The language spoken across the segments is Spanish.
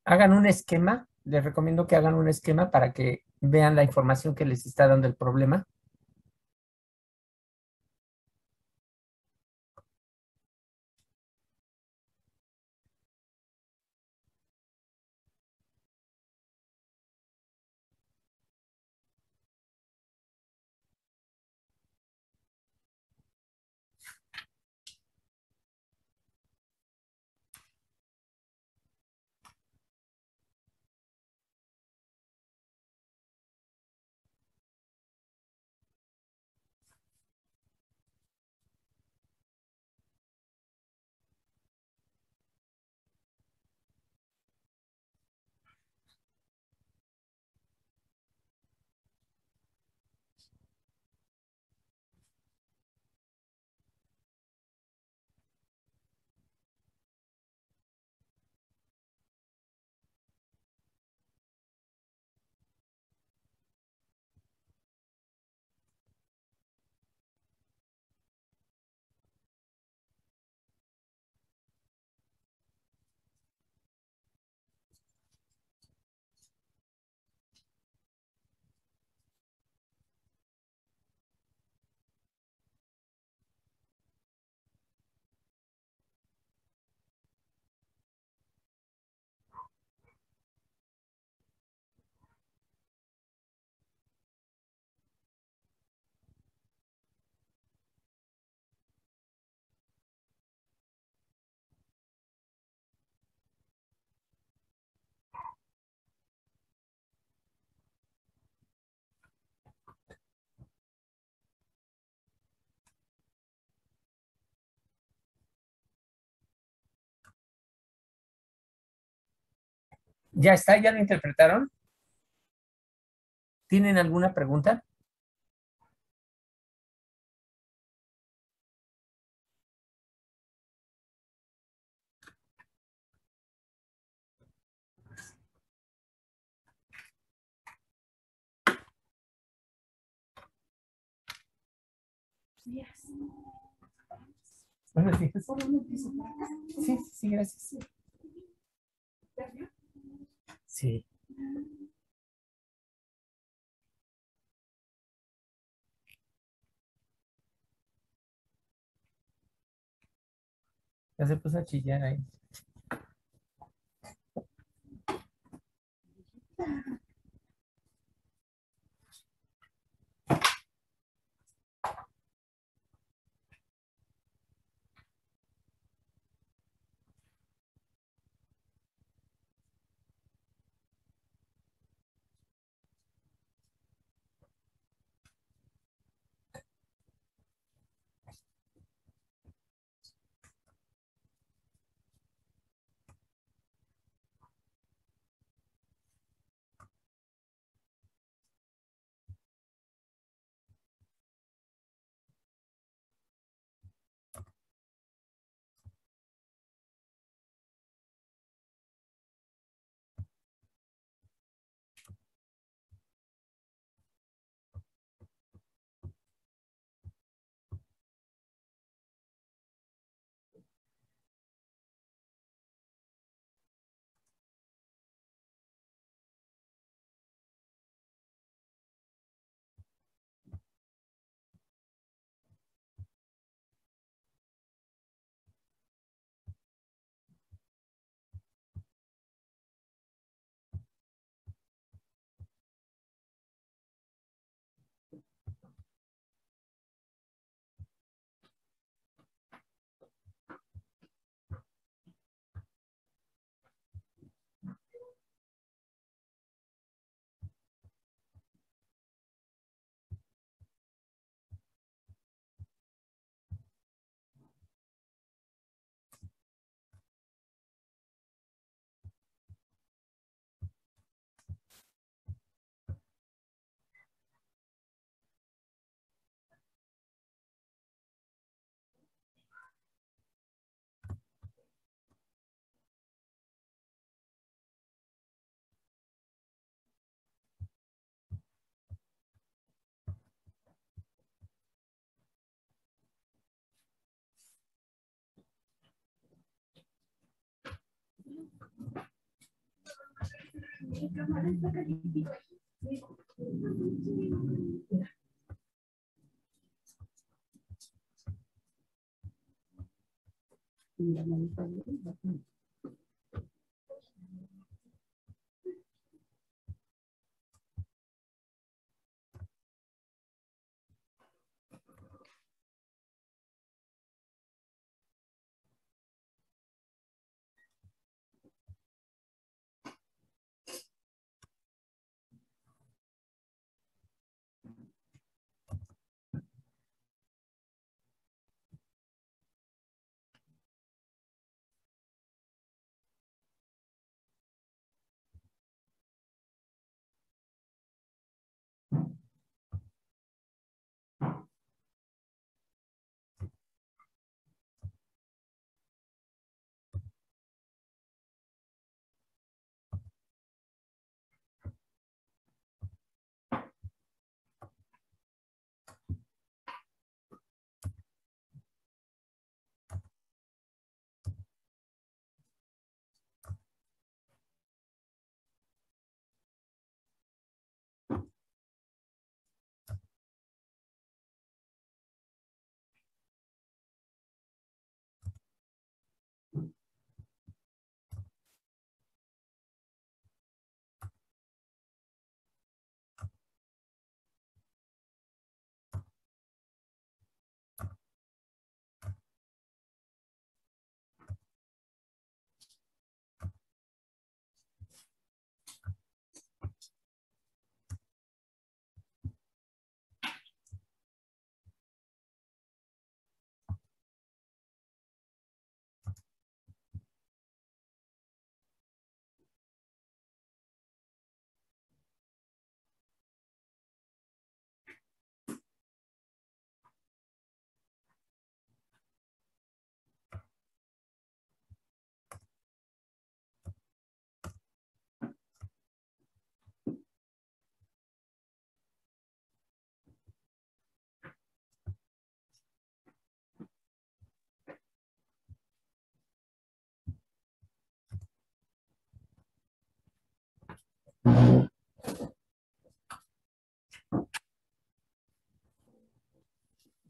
hagan un esquema. Les recomiendo que hagan un esquema para que vean la información que les está dando el problema. ¿Ya está? ¿Ya lo interpretaron? ¿Tienen alguna pregunta? Buenos días. Sí, sí, gracias. Sí, ya se puso a chillar ahí.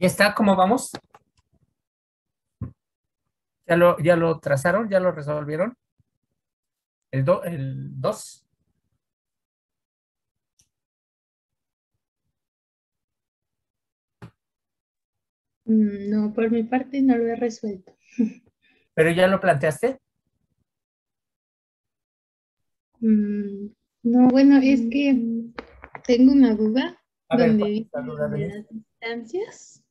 ¿Ya está? ¿Cómo vamos? Ya lo trazaron? ¿Ya lo resolvieron? El 2. No, por mi parte no lo he resuelto. ¿Pero ya lo planteaste? No, bueno, es que tengo una duda A ver, donde ¿cuál es dice la duda, lo de Denise? las distancias,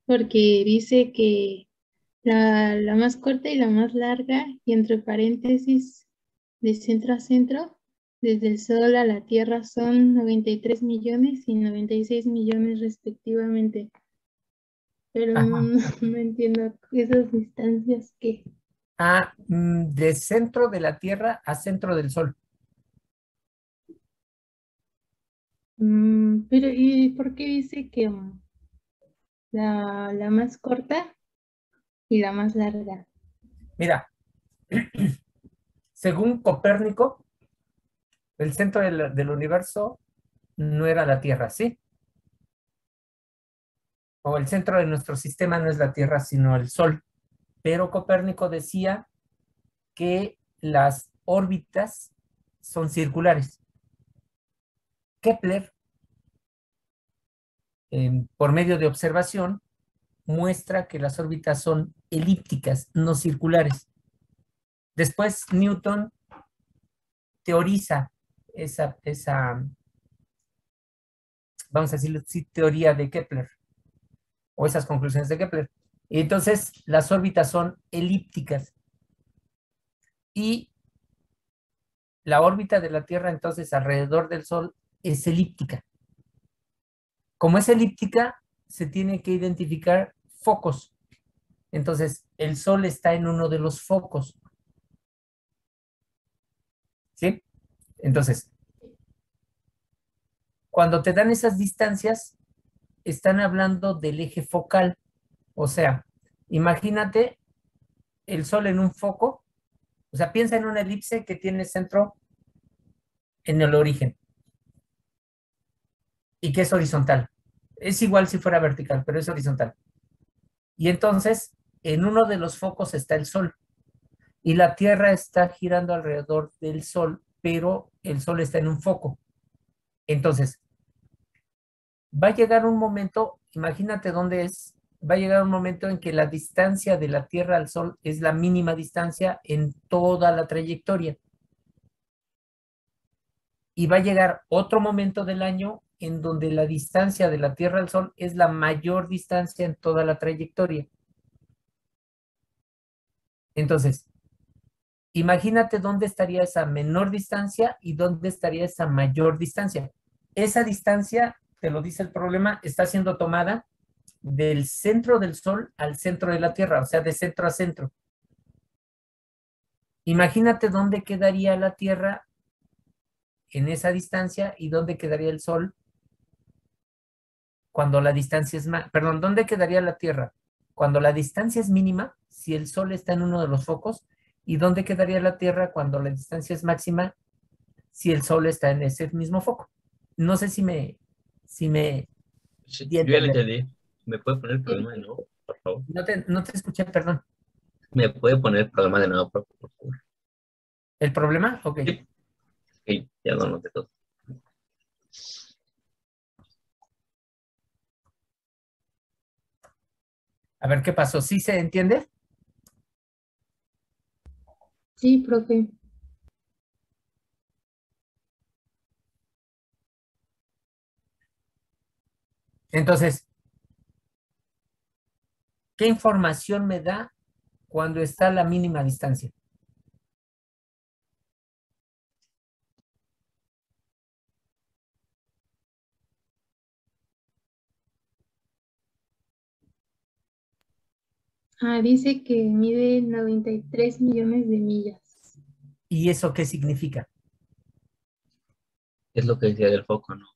porque dice que la más corta y la más larga, y entre paréntesis, de centro a centro, desde el Sol a la Tierra son 93 millones y 96 millones respectivamente. Pero no, Ajá. no entiendo esas distancias que... De centro de la Tierra a centro del Sol. Pero ¿y por qué dice que la más corta y la más larga? Mira, según Copérnico, el centro del universo no era la Tierra, ¿sí? O el centro de nuestro sistema no es la Tierra, sino el Sol. Pero Copérnico decía que las órbitas son circulares. Kepler, por medio de observación, muestra que las órbitas son elípticas, no circulares. Después Newton teoriza esa, vamos a decirlo así, teoría de Kepler, o esas conclusiones de Kepler. Y entonces las órbitas son elípticas. Y la órbita de la Tierra, entonces, alrededor del Sol es elíptica. Como es elíptica, se tiene que identificar focos. Entonces, el Sol está en uno de los focos. ¿Sí? Entonces, cuando te dan esas distancias, están hablando del eje focal. O sea, imagínate el Sol en un foco. O sea, piensa en una elipse que tiene centro en el origen y que es horizontal. Es igual si fuera vertical, pero es horizontal. Y entonces, en uno de los focos está el Sol y la Tierra está girando alrededor del Sol, pero el Sol está en un foco. Entonces, va a llegar un momento, imagínate dónde es, va a llegar un momento en que la distancia de la Tierra al Sol es la mínima distancia en toda la trayectoria. Y va a llegar otro momento del año en donde la distancia de la Tierra al Sol es la mayor distancia en toda la trayectoria. Entonces, imagínate dónde estaría esa menor distancia y dónde estaría esa mayor distancia. Esa distancia, te lo dice el problema, está siendo tomada del centro del Sol al centro de la Tierra, o sea, de centro a centro. Imagínate dónde quedaría la Tierra en esa distancia y dónde quedaría el Sol cuando la distancia es más, perdón, ¿dónde quedaría la Tierra? Cuando la distancia es mínima, si el Sol está en uno de los focos, y dónde quedaría la Tierra cuando la distancia es máxima, si el Sol está en ese mismo foco. No sé si me Sí, di a yo ya le entender. entendí. ¿Me puede poner el problema de nuevo, por favor? No te escuché, perdón. ¿Me puede poner el problema de nuevo, por favor? ¿El problema? Ok. Sí. Ok, ya no noté todo. A ver qué pasó. ¿Sí se entiende? Sí, profe. Entonces, ¿qué información me da cuando está a la mínima distancia? Ah, dice que mide 93 millones de millas. ¿Y eso qué significa? Es lo que decía del foco, ¿no?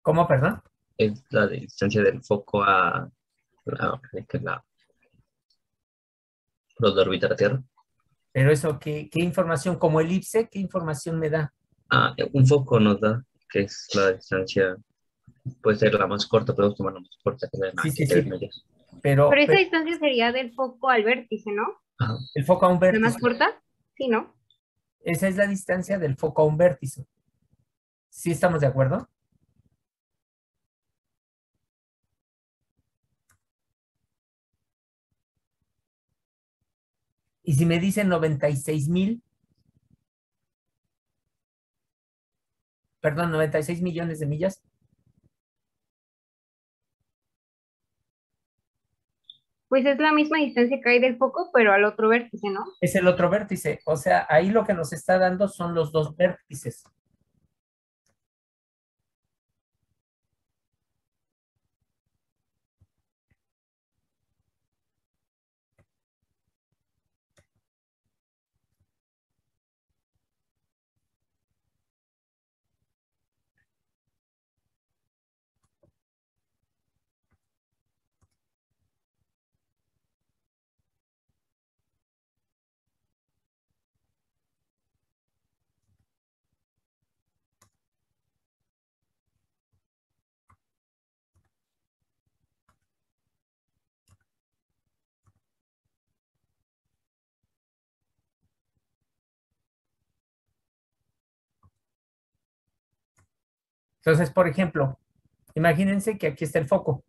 ¿Cómo, perdón? Es la distancia del foco a los de órbita de la Tierra. Pero eso, ¿qué información? Como elipse, ¿qué información me da? Un foco nos da, que es la distancia, puede ser la más corta, podemos tomar la más corta, que es Sí, sí, 93 sí, millas. pero, Pero esa pero distancia sería del foco al vértice, ¿no? Ajá. el foco a un ¿La más vértice. corta? Sí, ¿no? Esa es la distancia del foco a un vértice. ¿Sí estamos de acuerdo? Y si me dicen 96,000, perdón, 96 millones de millas, Pues es la misma distancia que hay del foco, pero al otro vértice, ¿no? es el otro vértice. O sea, ahí lo que nos está dando son los dos vértices. Entonces, por ejemplo, imagínense que aquí está el foco.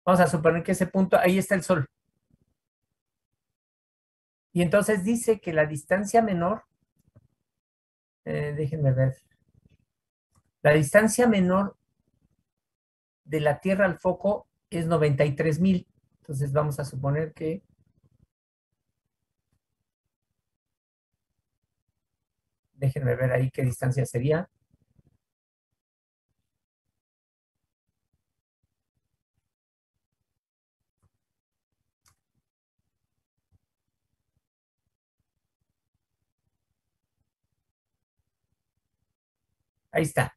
Vamos a suponer que ese punto, ahí está el Sol. Y entonces dice que la distancia menor, déjenme ver, la distancia menor de la Tierra al foco es 93,000. Entonces vamos a suponer que, déjenme ver ahí qué distancia sería. Ahí está.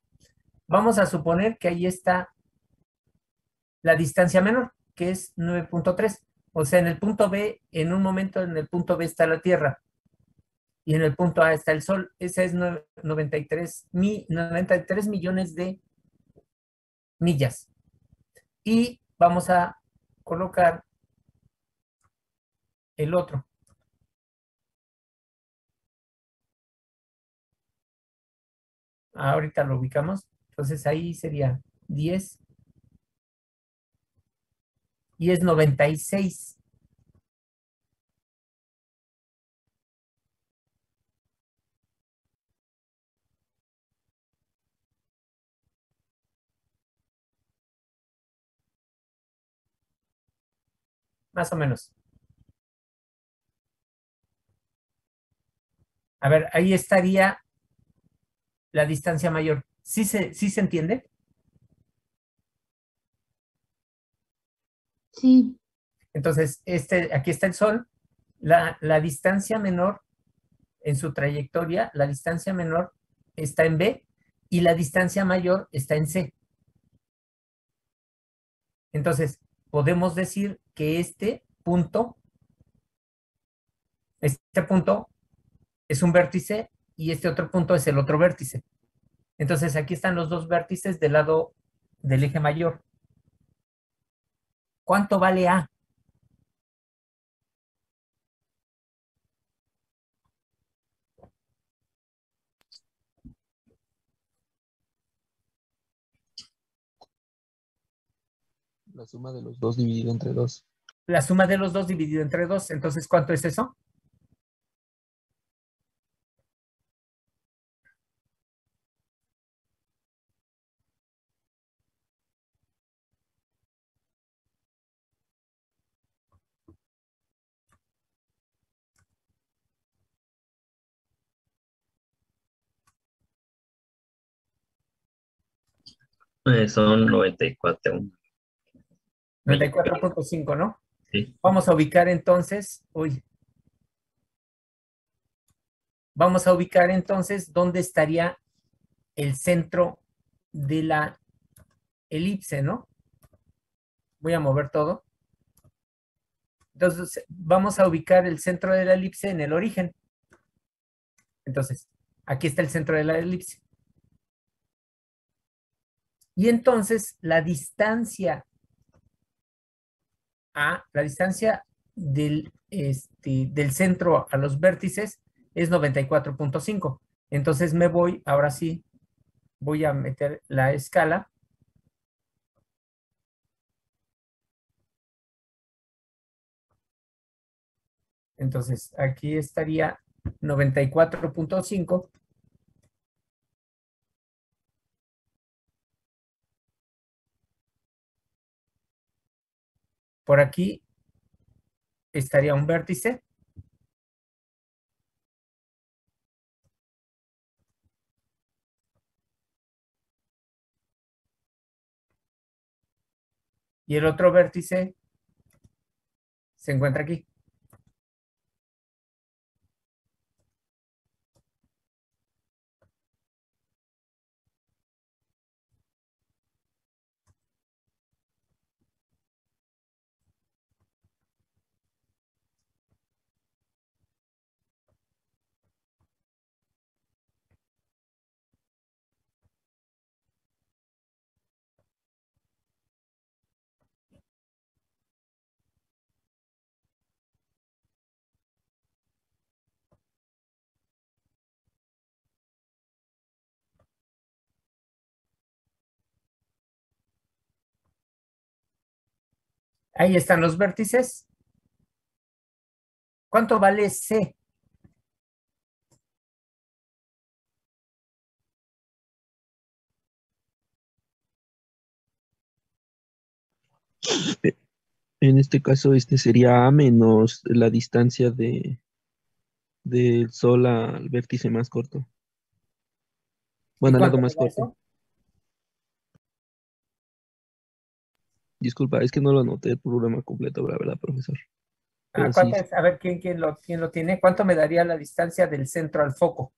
Vamos a suponer que ahí está la distancia menor, que es 9,3. O sea, en el punto B, en un momento en el punto B está la Tierra. y en el punto A está el Sol. Esa es 93 millones de millas. Y vamos a colocar el otro. Ahorita lo ubicamos. Entonces ahí sería 10 y es 96. Más o menos. A ver, ahí estaría la distancia mayor. ¿Sí se entiende? Sí, Entonces, aquí está el Sol. La distancia menor en su trayectoria, la distancia menor está en B y la distancia mayor está en C. Entonces, podemos decir que este punto es un vértice y este otro punto es el otro vértice. Entonces, aquí están los dos vértices del lado del eje mayor. ¿Cuánto vale A? La suma de los dos dividido entre 2. La suma de los dos dividido entre 2. Entonces, ¿cuánto es eso? Son 94 millones. 94.5, ¿no? Sí. Vamos a ubicar entonces, vamos a ubicar entonces dónde estaría el centro de la elipse, ¿no? Voy a mover todo. Entonces, vamos a ubicar el centro de la elipse en el origen. Entonces, aquí está el centro de la elipse. Y entonces, la distancia del centro a los vértices es 94.5. Entonces, ahora sí, voy a meter la escala. Entonces, aquí estaría 94.5. Por aquí estaría un vértice. Y el otro vértice se encuentra aquí. Ahí están los vértices. ¿Cuánto vale C? En este caso, este sería A menos la distancia del Sol al vértice más corto. ¿Y Bueno, al lado cuánto más vale corto. eso? Disculpa, es que no lo anoté el programa completo, la verdad, profesor. Pero sí, ¿Cuánto es? A ver, ¿quién lo tiene? ¿Cuánto me daría la distancia del centro al foco?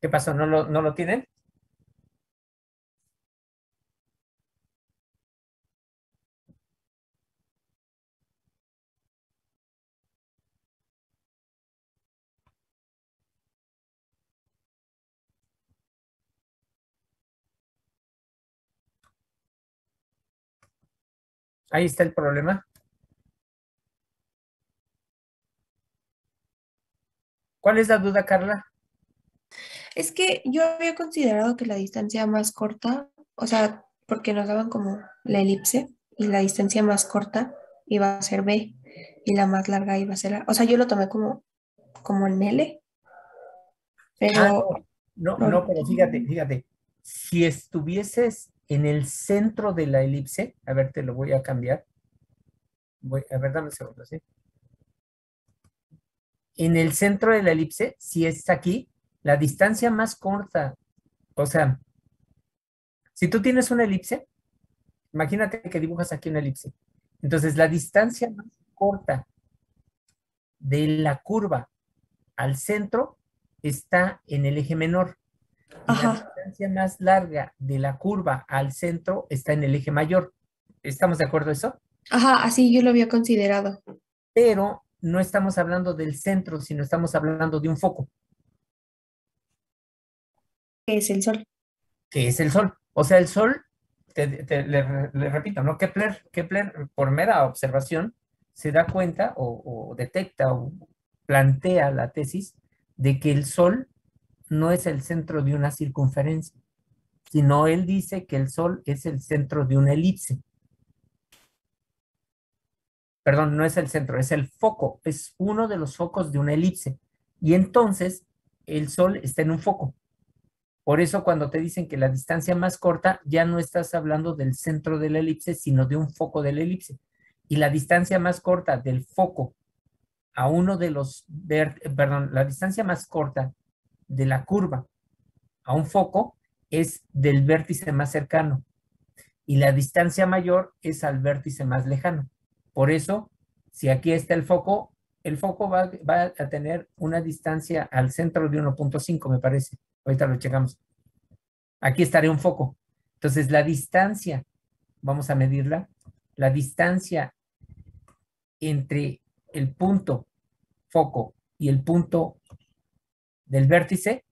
¿Qué pasó? ¿No lo tienen? Ahí está el problema. ¿Cuál es la duda, Carla? Es que yo había considerado que la distancia más corta, o sea, porque nos daban como la elipse y la distancia más corta iba a ser B y la más larga iba a ser A. O sea, yo lo tomé como en L, Ah, pero no, pero fíjate, si estuvieses en el centro de la elipse, a ver, te lo voy a cambiar. A ver, dame un segundo, ¿sí? En el centro de la elipse, si es aquí, la distancia más corta, o sea, si tú tienes una elipse, imagínate que dibujas aquí una elipse. Entonces, la distancia más corta de la curva al centro está en el eje menor y la ajá, distancia más larga de la curva al centro está en el eje mayor. ¿Estamos de acuerdo en eso? ajá, así yo lo había considerado, Pero no estamos hablando del centro, sino estamos hablando de un foco, que es el Sol. que es el Sol. O sea, el Sol, le repito, ¿no? Kepler, por mera observación, se da cuenta o detecta o plantea la tesis de que el Sol no es el centro de una circunferencia, sino él dice que el Sol es el centro de una elipse. Perdón, no es el centro, es el foco, es uno de los focos de una elipse. Y entonces el Sol está en un foco. Por eso cuando te dicen que la distancia más corta, ya no estás hablando del centro de la elipse, sino de un foco de la elipse. Y la distancia más corta del foco a uno de los, perdón, la distancia más corta de la curva a un foco es del vértice más cercano y la distancia mayor es al vértice más lejano. Por eso, si aquí está el foco va a tener una distancia al centro de 1.5, me parece. Ahorita lo checamos. Aquí estaría un foco. Entonces, la distancia, vamos a medirla, la distancia entre el punto foco y el punto del vértice,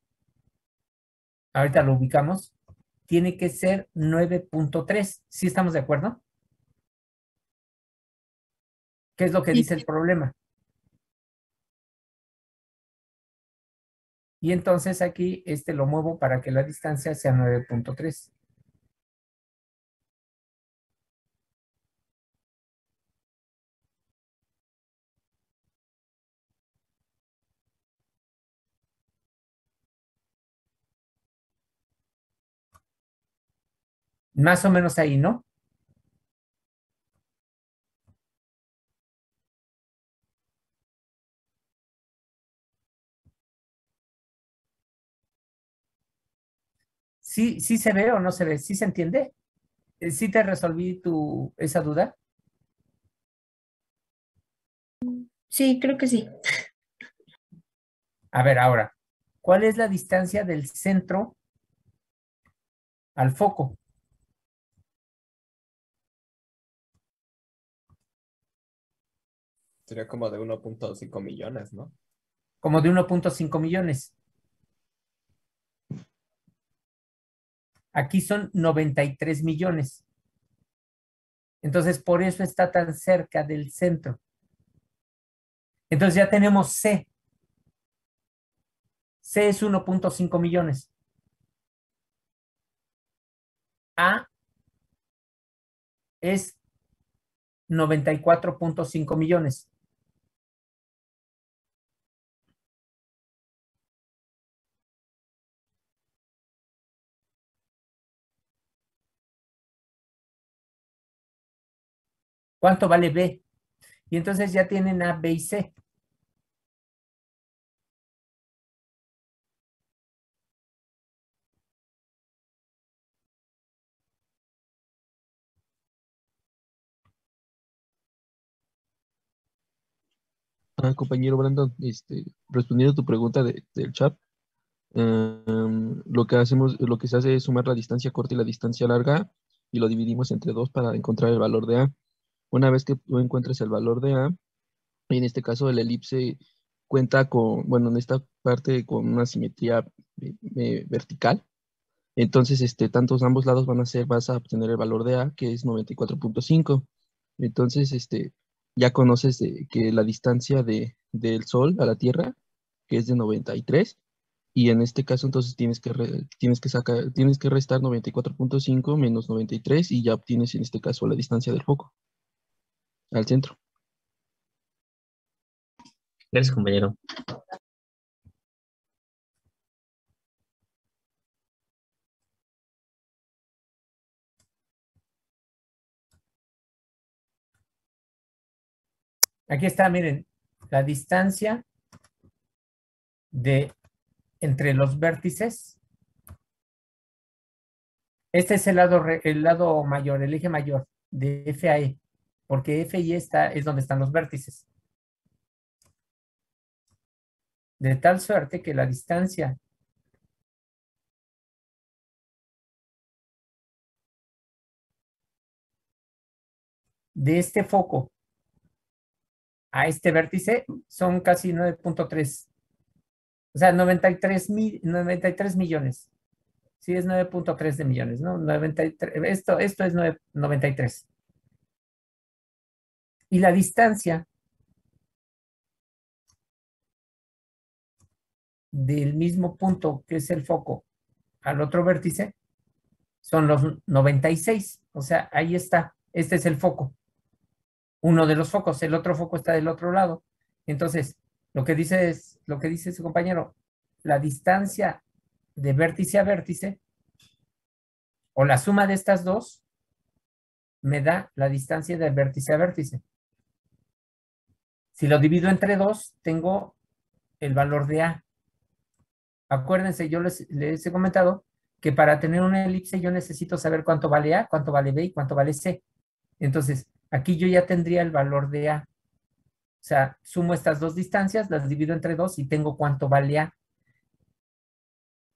ahorita lo ubicamos, tiene que ser 9.3. ¿Sí estamos de acuerdo? ¿Qué es lo que Sí. dice el problema? Y entonces aquí lo muevo para que la distancia sea 9.3. Más o menos ahí, ¿no? ¿Sí, sí se ve o no se ve? ¿Sí se entiende? ¿Sí te resolví esa duda? Sí, creo que sí. A ver, ahora, ¿cuál es la distancia del centro al foco? Sería como de 1.5 millones, ¿no? Como de 1.5 millones. Aquí son 93 millones. Entonces, por eso está tan cerca del centro. Entonces ya tenemos C. C es 1.5 millones. A es 94.5 millones. ¿Cuánto vale B? Y entonces ya tienen A, B y C. Compañero Brandon, respondiendo a tu pregunta del chat, Lo que hacemos, lo que se hace es sumar la distancia corta y la distancia larga y lo dividimos entre 2 para encontrar el valor de A. Una vez que tú encuentres el valor de A, en este caso el elipse cuenta con, bueno, en esta parte con una simetría vertical. Entonces, tantos ambos lados vas a obtener el valor de A, que es 94.5. Entonces, ya conoces que la distancia del Sol a la Tierra, que es de 93, y en este caso entonces tienes que restar 94.5 menos 93 y ya obtienes en este caso la distancia del foco al centro. Gracias, compañero. Aquí está, miren, la distancia entre los vértices. Este es el lado mayor, el eje mayor de F a E, porque F y E es donde están los vértices. De tal suerte que la distancia de este foco a este vértice son casi 9.3. O sea, 93 millones. Sí, es 9.3 de millones, ¿no? 93, esto es 93. Y la distancia del mismo punto que es el foco al otro vértice son los 96. O sea, ahí está. Este es el foco. Uno de los focos. El otro foco está del otro lado. Entonces, lo que dice su compañero, la distancia de vértice a vértice, o la suma de estas dos, me da la distancia de vértice a vértice. Si lo divido entre 2, tengo el valor de A. Acuérdense, yo les he comentado que para tener una elipse yo necesito saber cuánto vale A, cuánto vale B y cuánto vale C. Entonces, aquí yo ya tendría el valor de A. O sea, sumo estas dos distancias, las divido entre 2 y tengo cuánto vale A.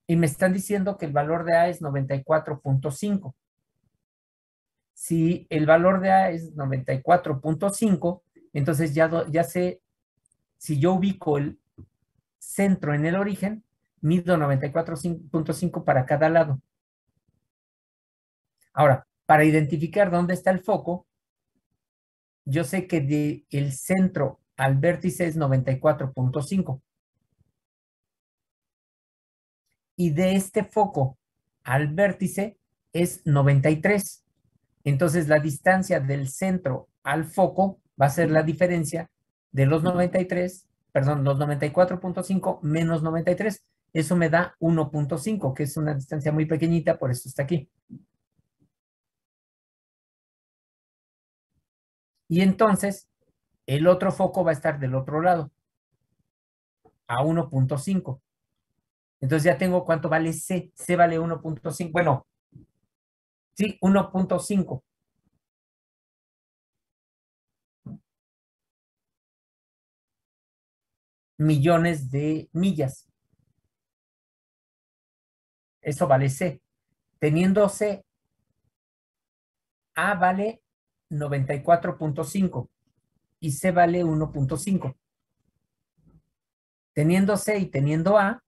Y me están diciendo que el valor de A es 94.5. Si el valor de A es 94.5, entonces ya sé, si yo ubico el centro en el origen, mido 94.5 para cada lado. Ahora, para identificar dónde está el foco, yo sé que del centro al vértice es 94.5. Y de este foco al vértice es 93. Entonces, la distancia del centro al foco va a ser la diferencia de los 93, perdón, los 94.5 menos 93. Eso me da 1.5, que es una distancia muy pequeñita, por eso está aquí. Y entonces, el otro foco va a estar del otro lado, a 1.5. Entonces ya tengo cuánto vale C. C vale 1.5. Bueno, sí, 1.5. millones de millas. Eso vale C. Teniendo C, A vale 94.5 y C vale 1.5. Teniendo C y teniendo A,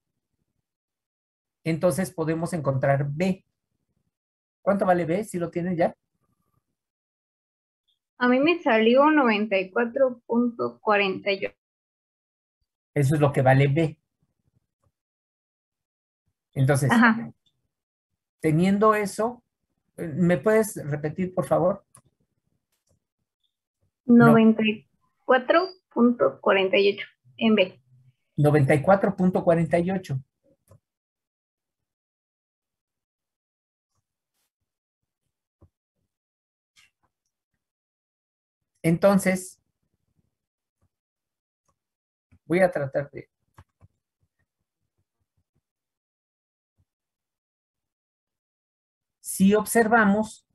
entonces podemos encontrar B. ¿Cuánto vale B? ¿Si lo tienen ya? A mí me salió 94.48. Eso es lo que vale B. Entonces, Ajá. teniendo eso, ¿me puedes repetir, por favor? 94.48 en B. 94.48. Entonces, voy a tratar de... Si observamos,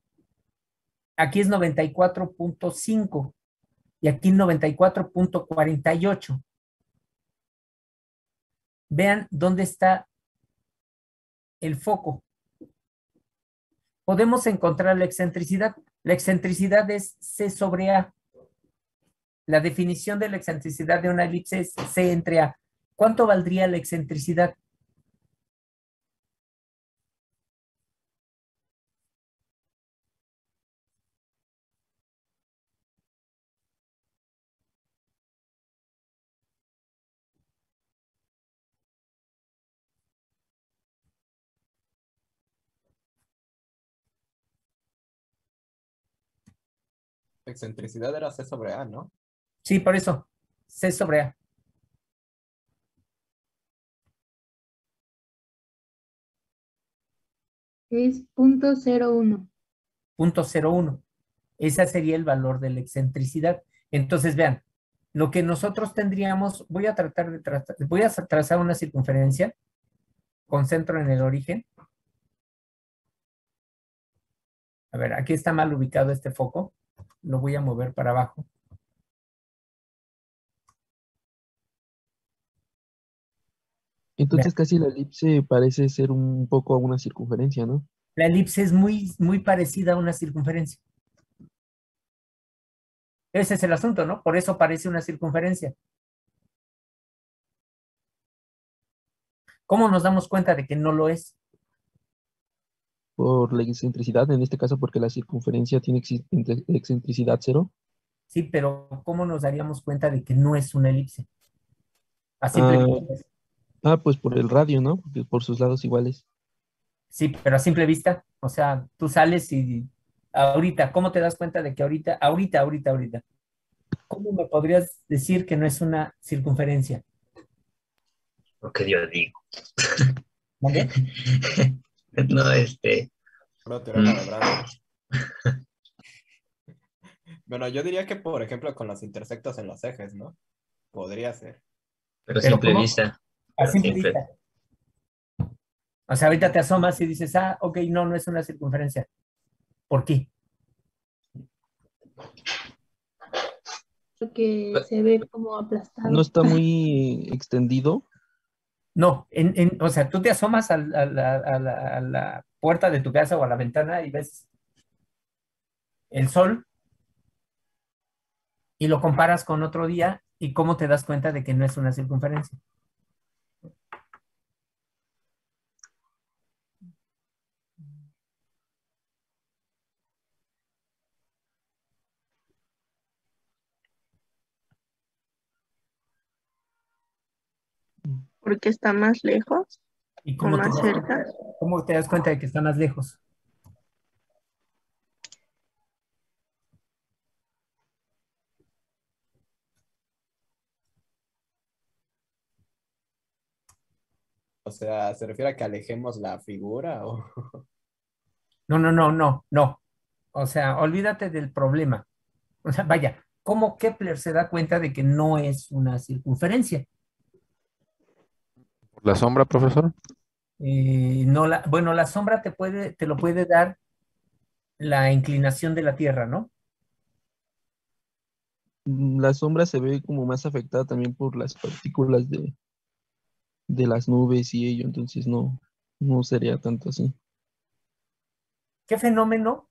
aquí es 94.5 y aquí 94.48. Vean dónde está el foco, podemos encontrar la excentricidad. La excentricidad es C sobre A. La definición de la excentricidad de una elipse es C entre A. ¿Cuánto valdría la excentricidad? Excentricidad era C sobre A, ¿no? Sí, por eso. C sobre A. Es 0.01. 0.01. Ese sería el valor de la excentricidad. Entonces, vean, lo que nosotros tendríamos, voy a trazar una circunferencia con centro en el origen. A ver, aquí está mal ubicado este foco. Lo voy a mover para abajo. Entonces casi la elipse parece ser un poco a una circunferencia, ¿no? La elipse es muy parecida a una circunferencia. Ese es el asunto, ¿no? Por eso parece una circunferencia. ¿Cómo nos damos cuenta de que no lo es? Por la excentricidad, en este caso porque la circunferencia tiene excentricidad cero. Sí, pero ¿cómo nos daríamos cuenta de que no es una elipse? A simple Ah, vista. pues por el radio, ¿no? Porque por sus lados iguales. Sí, pero a simple vista. O sea, tú sales y ahorita, ¿cómo te das cuenta de que ahorita? ¿Cómo me podrías decir que no es una circunferencia? Lo que yo digo. ¿Vale? No, Puro teorema de Bragg. Bueno, yo diría que, por ejemplo, con los intersectos en los ejes, ¿no? Podría ser. pero a Pero simple ¿cómo? vista. A Pero a simple simple. vista. O sea, ahorita te asomas y dices, ok, no es una circunferencia. ¿Por qué? Porque se ve como No aplastado. está muy extendido. No, o sea, tú te asomas a la puerta de tu casa o a la ventana y ves el sol y lo comparas con otro día y cómo te das cuenta de que no es una circunferencia. Porque está más lejos ¿Y o más cerca. cómo te das cuenta de que está más lejos? O sea, ¿se refiere a que alejemos la figura o...? No. O sea, olvídate del problema. O sea, vaya, ¿cómo Kepler se da cuenta de que no es una circunferencia? La sombra, profesor. No bueno, la sombra te lo puede dar la inclinación de la Tierra, ¿no? La sombra se ve como más afectada también por las partículas de las nubes y ello, entonces no sería tanto así. ¿Qué fenómeno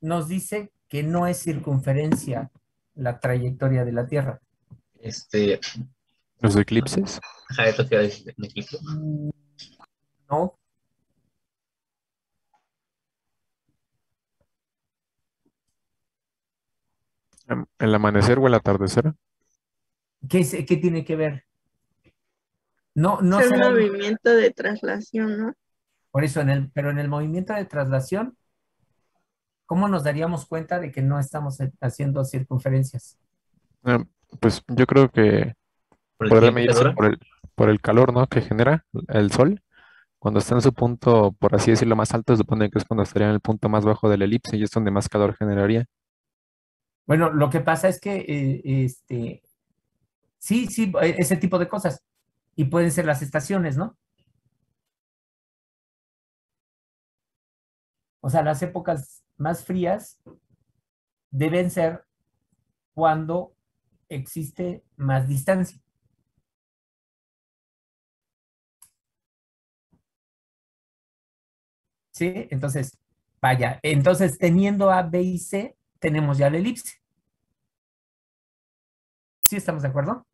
nos dice que no es circunferencia la trayectoria de la Tierra? Este, Los eclipses. ajá, es lo que iba a decir, un equipo. No, El amanecer o el atardecer. ¿qué tiene que ver? No Es el será movimiento de traslación, ¿no? por eso, pero en el movimiento de traslación, ¿cómo nos daríamos cuenta de que no estamos haciendo circunferencias? Eh, Pues yo creo que Por el podría tiempo que medirse dura. por el calor, ¿no? Que genera el sol. Cuando está en su punto, por así decirlo, más alto, se supone que es cuando estaría en el punto más bajo de la elipse y es donde más calor generaría. Bueno, lo que pasa es que sí, ese tipo de cosas. Y pueden ser las estaciones, ¿no? O sea, las épocas más frías deben ser cuando existe más distancia. ¿Sí? Entonces, vaya, entonces teniendo A, B y C, tenemos ya la elipse. ¿Sí estamos de acuerdo?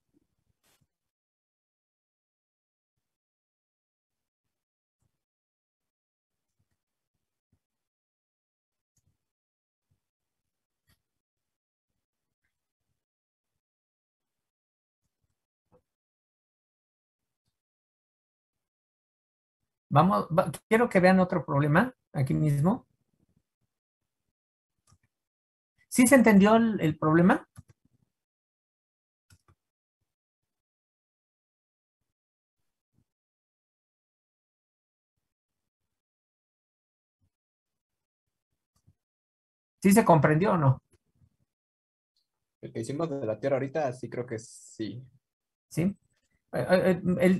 Vamos, quiero que vean otro problema aquí mismo. ¿Sí se entendió el problema? ¿Sí se comprendió o no? El que hicimos de la Tierra ahorita, sí creo que sí. ¿Sí?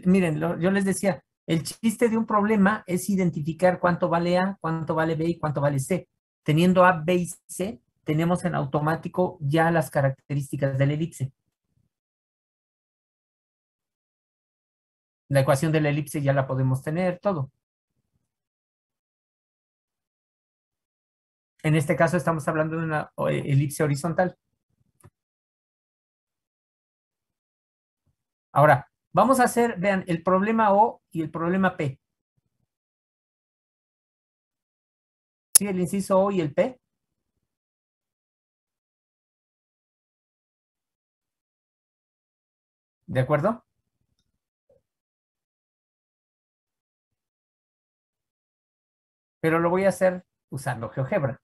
Miren, yo les decía, el chiste de un problema es identificar cuánto vale A, cuánto vale B y cuánto vale C. Teniendo A, B y C, tenemos en automático ya las características de la elipse. La ecuación de la elipse ya la podemos tener, todo. En este caso estamos hablando de una elipse horizontal. Ahora, vamos a hacer, vean, el problema O y el problema P. ¿Sí? El inciso O y el P. ¿De acuerdo? Pero lo voy a hacer usando GeoGebra.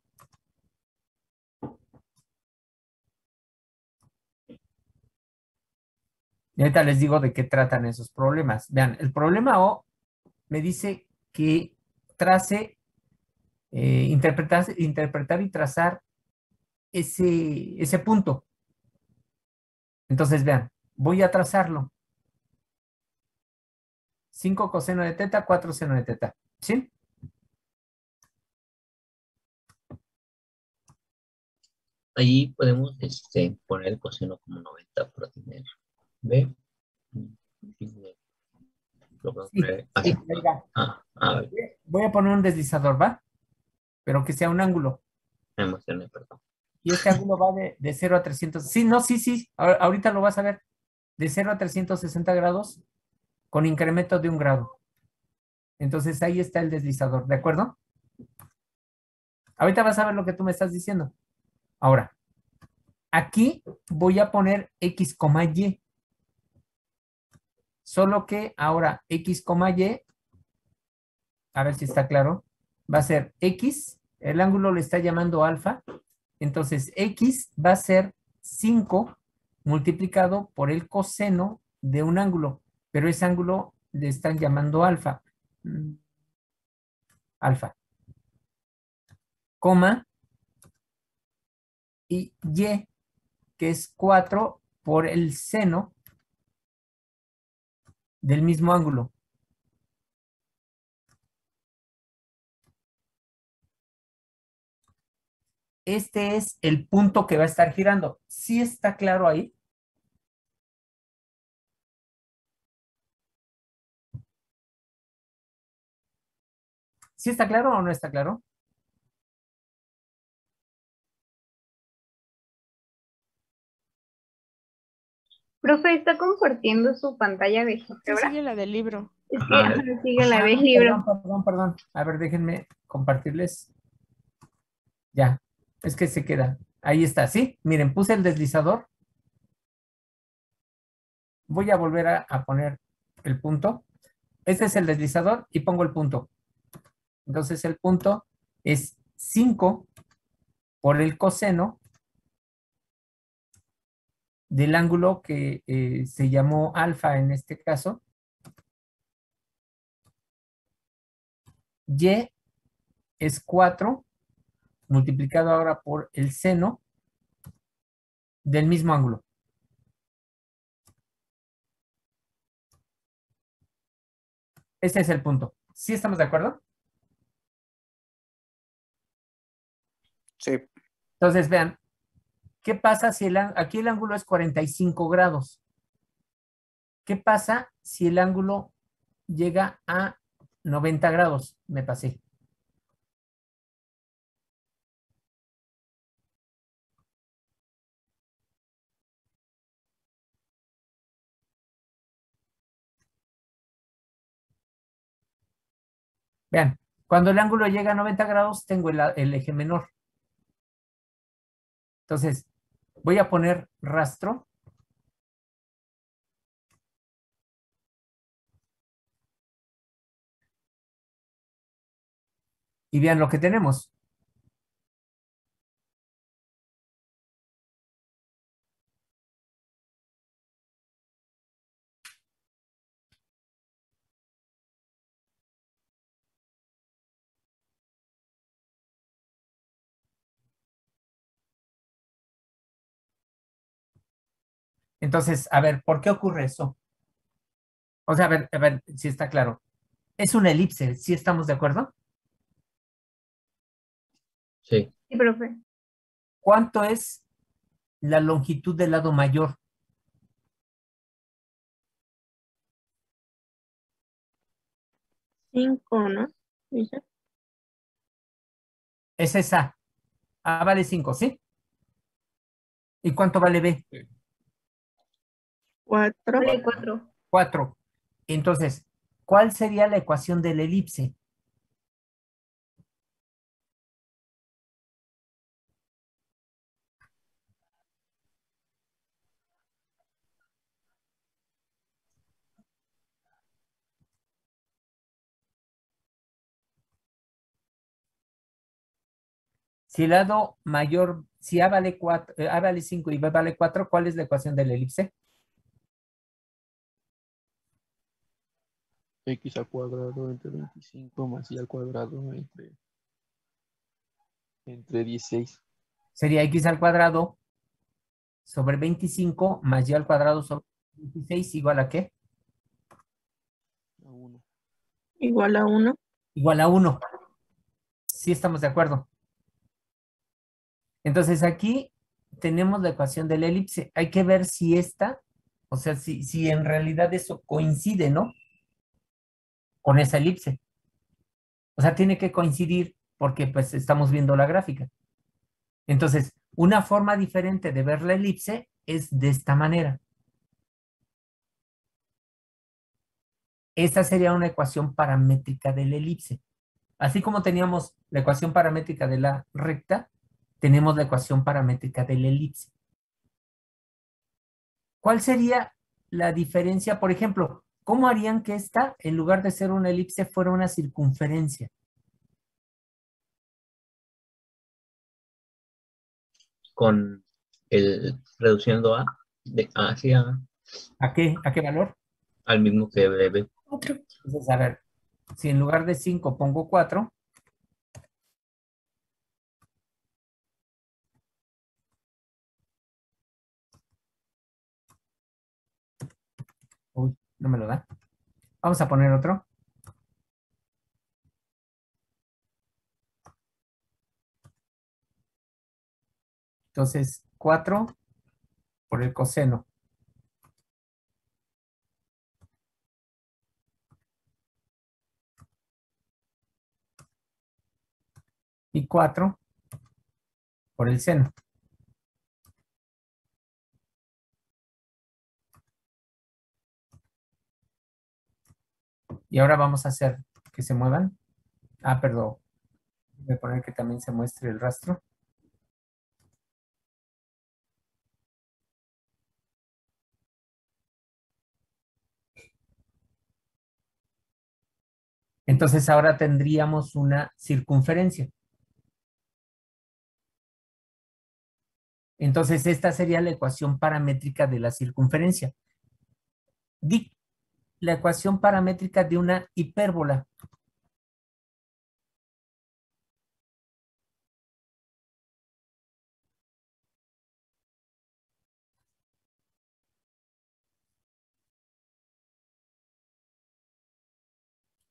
Y ahorita les digo de qué tratan esos problemas. Vean, el problema O me dice que trace, interpretar y trazar ese punto. Entonces, vean, voy a trazarlo. 5 coseno de teta, 4 seno de teta. ¿Sí? Ahí podemos poner el coseno como 90 para tener B. Lo podemos Sí, poner así. ahí va. A ver, Voy a poner un deslizador, ¿va? Pero que sea un ángulo. me emocioné, perdón. Y este ángulo va de 0 a 300. Sí, no, sí. Ahorita lo vas a ver. De 0 a 360 grados con incremento de 1 grado. Entonces ahí está el deslizador, ¿de acuerdo? Ahorita vas a ver lo que tú me estás diciendo. Ahora, aquí voy a poner X, Y. Solo que ahora X, Y, a ver si está claro, va a ser X, el ángulo le está llamando alfa, entonces X va a ser 5 multiplicado por el coseno de un ángulo, pero ese ángulo le están llamando alfa. Alfa. Coma, y Y, que es 4 por el seno del mismo ángulo. Este es el punto que va a estar girando. ¿Sí está claro ahí? ¿Sí está claro o no está claro? Profe, ¿está compartiendo su pantalla de Sí, GeoGebra? sigue la del libro. Es que Ajá. ajá, sigue la del libro. Perdón. A ver, déjenme compartirles. Ya, es que se queda. Ahí está, ¿sí? Miren, puse el deslizador. Voy a volver a poner el punto. Este es el deslizador y pongo el punto. Entonces el punto es 5 por el coseno del ángulo que se llamó alfa en este caso. Y es 4 multiplicado ahora por el seno del mismo ángulo. Este es el punto. ¿Sí estamos de acuerdo? Sí. Entonces, vean, ¿qué pasa si aquí el ángulo es 45 grados? ¿Qué pasa si el ángulo llega a 90 grados? Me pasé. Vean, cuando el ángulo llega a 90 grados, tengo el eje menor. Entonces, voy a poner rastro. Y vean lo que tenemos. Entonces, a ver, ¿por qué ocurre eso? O sea, a ver si está claro. Es una elipse, ¿sí estamos de acuerdo? Sí. Sí, profe. ¿Cuánto es la longitud del lado mayor? Cinco, ¿no? Dice. Es esa. A vale 5, ¿sí? ¿Y cuánto vale B? 4. Vale 4. 4. Entonces, ¿cuál sería la ecuación de la elipse? Si el lado mayor, si A vale 4, A vale 5 y B vale 4, ¿cuál es la ecuación de la elipse? X al cuadrado entre 25 más Y al cuadrado entre 16. Sería X al cuadrado sobre 25 más Y al cuadrado sobre 16 igual a ¿qué? A 1. Igual a 1. Igual a 1. Sí estamos de acuerdo. Entonces aquí tenemos la ecuación de la elipse. Hay que ver si esta, o sea, si en realidad eso coincide, ¿no? Con esa elipse. O sea, tiene que coincidir porque pues estamos viendo la gráfica. Entonces, una forma diferente de ver la elipse es de esta manera. Esta sería una ecuación paramétrica de la elipse. Así como teníamos la ecuación paramétrica de la recta, tenemos la ecuación paramétrica de la elipse. ¿Cuál sería la diferencia? Por ejemplo, ¿cómo harían que esta, en lugar de ser una elipse, fuera una circunferencia? Con reduciendo A de A hacia ¿A qué? ¿A qué valor? al mismo que B. Entonces, a ver, si en lugar de 5 pongo 4, uy, no me lo da. Vamos a poner otro. Entonces, 4 por el coseno. Y 4 por el seno. Y ahora vamos a hacer que se muevan. Ah, perdón. Voy a poner que también se muestre el rastro. Entonces ahora tendríamos una circunferencia. Entonces esta sería la ecuación paramétrica de la circunferencia. Di la ecuación paramétrica de una hipérbola.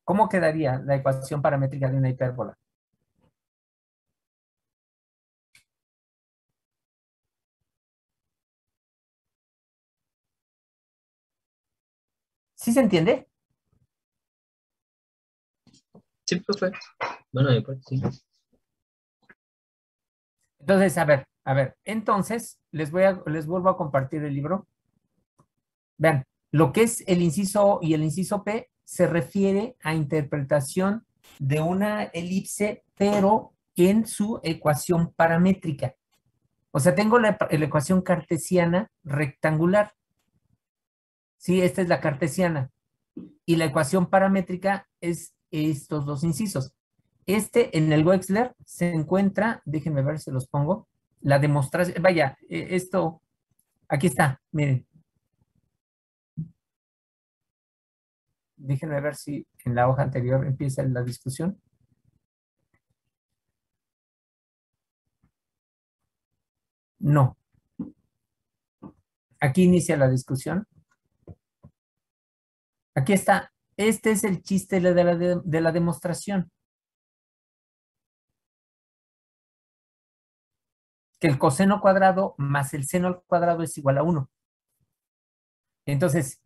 ¿Cómo quedaría la ecuación paramétrica de una hipérbola? ¿Sí se entiende? Sí, profe. Bueno, de parte sí. Entonces, a ver, entonces les vuelvo a compartir el libro. Vean, lo que es el inciso O y el inciso P se refiere a interpretación de una elipse, pero en su ecuación paramétrica. O sea, tengo la ecuación cartesiana rectangular. Sí, esta es la cartesiana. Y la ecuación paramétrica es estos dos incisos. En el Wechsler se encuentra, déjenme ver si los pongo, la demostración, vaya, esto, aquí está, miren. Déjenme ver si en la hoja anterior empieza la discusión. No. Aquí inicia la discusión. Aquí está. Este es el chiste de la demostración. Que el coseno cuadrado más el seno al cuadrado es igual a 1. Entonces,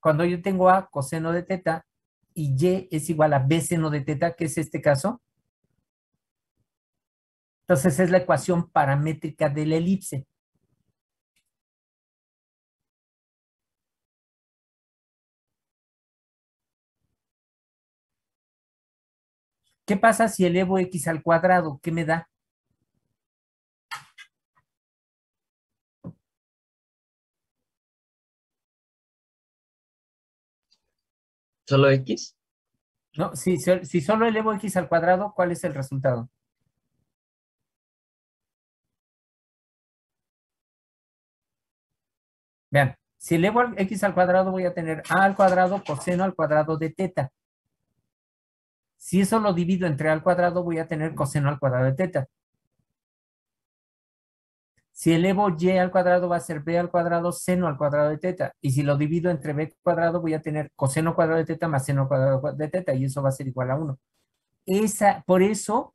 cuando yo tengo A coseno de teta y Y es igual a B seno de teta, que es este caso, entonces es la ecuación paramétrica de la elipse. ¿Qué pasa si elevo x al cuadrado? ¿Qué me da? ¿Solo X? No, si solo elevo x al cuadrado, ¿cuál es el resultado? Vean, si elevo x al cuadrado voy a tener a al cuadrado coseno al cuadrado de teta. Si eso lo divido entre a al cuadrado voy a tener coseno al cuadrado de teta. Si elevo y al cuadrado va a ser b al cuadrado seno al cuadrado de teta. Y si lo divido entre b cuadrado voy a tener coseno cuadrado de teta más seno cuadrado de teta. Y eso va a ser igual a 1. Por eso,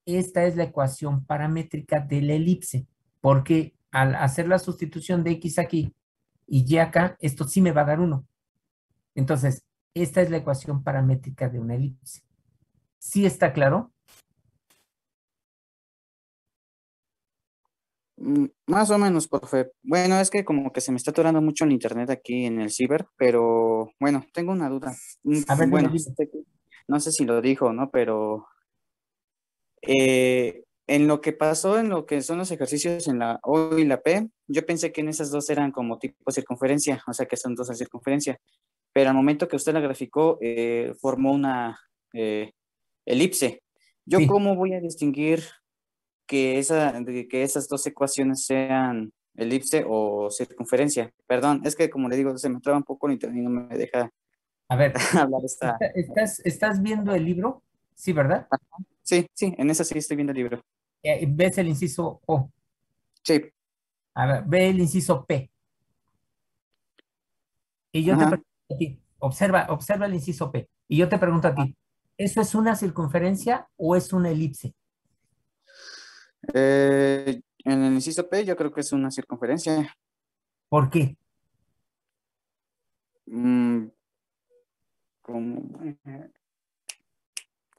esta es la ecuación paramétrica de la elipse. Porque al hacer la sustitución de x aquí y y acá, esto sí me va a dar 1. Entonces, esta es la ecuación paramétrica de una elipse. ¿Sí está claro? Más o menos, profe. Bueno, es que como que se me está atorando mucho el internet aquí en el ciber, pero bueno, tengo una duda. A ver, Bueno, dime. no sé si lo dijo, ¿no? Pero en lo que pasó, en lo que son los ejercicios en la O y la P, yo pensé que en esas dos eran como tipo circunferencia, o sea que son dos a circunferencia, pero al momento que usted la graficó, formó una elipse. ¿Yo Sí. cómo voy a distinguir que esas dos ecuaciones sean elipse o circunferencia? Perdón, es que como le digo, se me traba un poco el internet y no me deja A ver, hablar esta. ¿estás viendo el libro? Sí, ¿verdad? Sí, sí, en esa sí estoy viendo el libro. ¿Ves el inciso O? Sí, A ver, ve el inciso P. Y yo te ajá. pregunto a ti, observa el inciso P. Y yo te pregunto a ti, ¿eso es una circunferencia o es una elipse? En el inciso P yo creo que es una circunferencia. ¿Por qué? Mm, como,